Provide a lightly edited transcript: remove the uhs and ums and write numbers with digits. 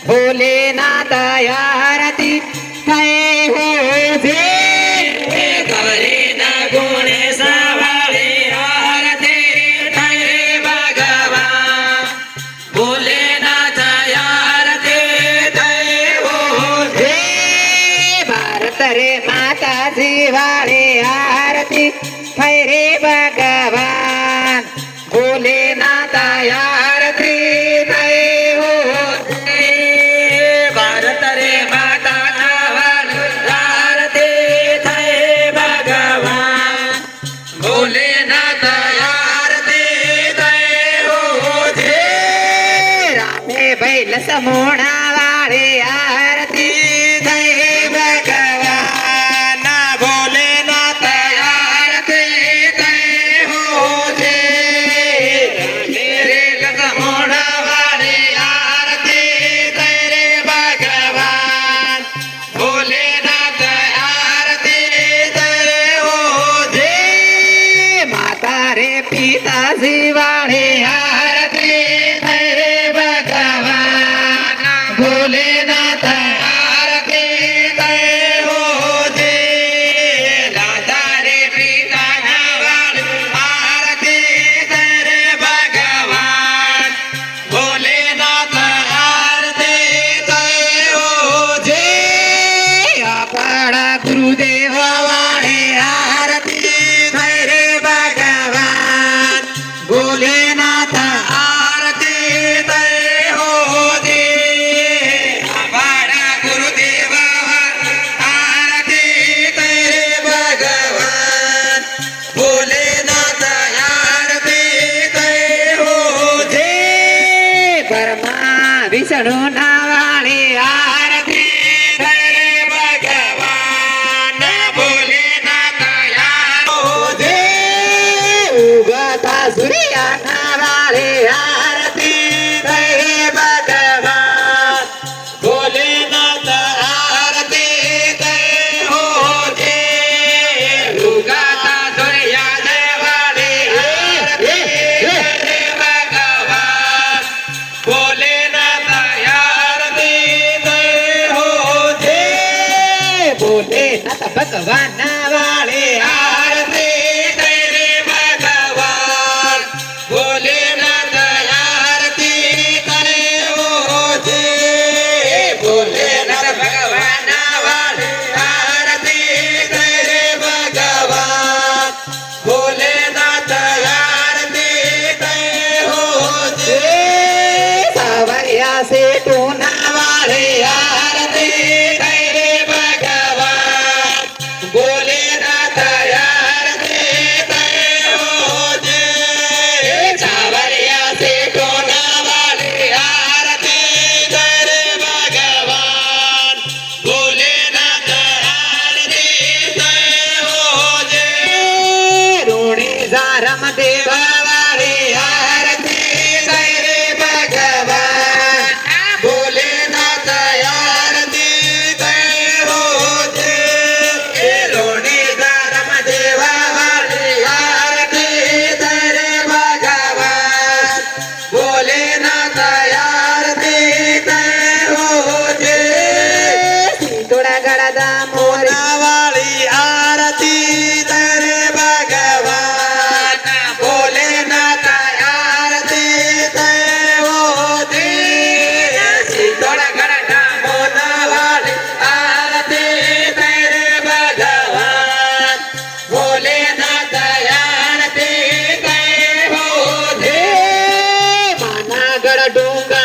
भोलेनाथ आरती थाए हो जे गौरी ना गुणे सवारी आरती थाए भगवान भोलेनाथ आरती थाए हो जे भारत रे माता जीवारे आरती थाए रे भगवान भोलेनाथ आरती थाए हो भारत रे माता आरती थाए भगवान भोलेनाथ आरती थाए हो जे रामे बैल समोणा वाळे आरती थाए भगवान भोलेनाथ आरती थाए हो जे रे समोणा वाळे आरती थाए रे भगवान भोलेनाथ आरती थाए हो जे माता रे पिता शिवाळे आरती थाए रे भगवान भोलेनाथ आरती थाए हो जे दादा रे पिता शिवाळे आरती थाए रे भगवान भोलेनाथ आरती थाए हो जे आपणा गुरुदेव वाळे आरती थाए रे भगवान भोलेनाथ आरती थाए हो जे आपणा गुरुदेव आरती थाए रे भगवान भोलेनाथ आरती थाए हो जे ब्रह्मा विष्णु नावाळे आरती थाए रे भगवान भोलेनाथ आरती हो जे उगता सूर्या नावाळे आरती थाए रे भगवान भोलेनाथ आरती थाए हो जे उगता सूर्या नावाळे आरती थाए रे भगवान भोलेनाथ आरती थाए हो जे भोलेनाथ भगवान नावाळे आरती थाए रे भगवान भोलेनाथ आरती थाए हो जे भोलेनाथ भगवान नावाळे आरती थाए रे भगवान भोलेनाथ आरती थाए हो जे सावरिया से तू नावाळे आरती थाए रे भगवान भोलेनाथ आरती थाए हो जे सावरिया से तू नावाळे आरती थाए रे भगवान भोलेनाथ आरती थाए हो जे रोणी जारम देवावाळे आरती थाए रे भगवान भोलेनाथ आरती थाए हो जे रोणी जारम देवावाळे आरती थाए रे भगवान भोलेनाथ आरती थाए हो जे थोडा गडादा मोरावाळी आरती थाए रे भगवान भोलेनाथ आरती थाए हो जे थोडा गडादा मोरावाळी आरती थाए रे भगवान भोलेनाथ आरती थाए हो जे मानागड डोंगर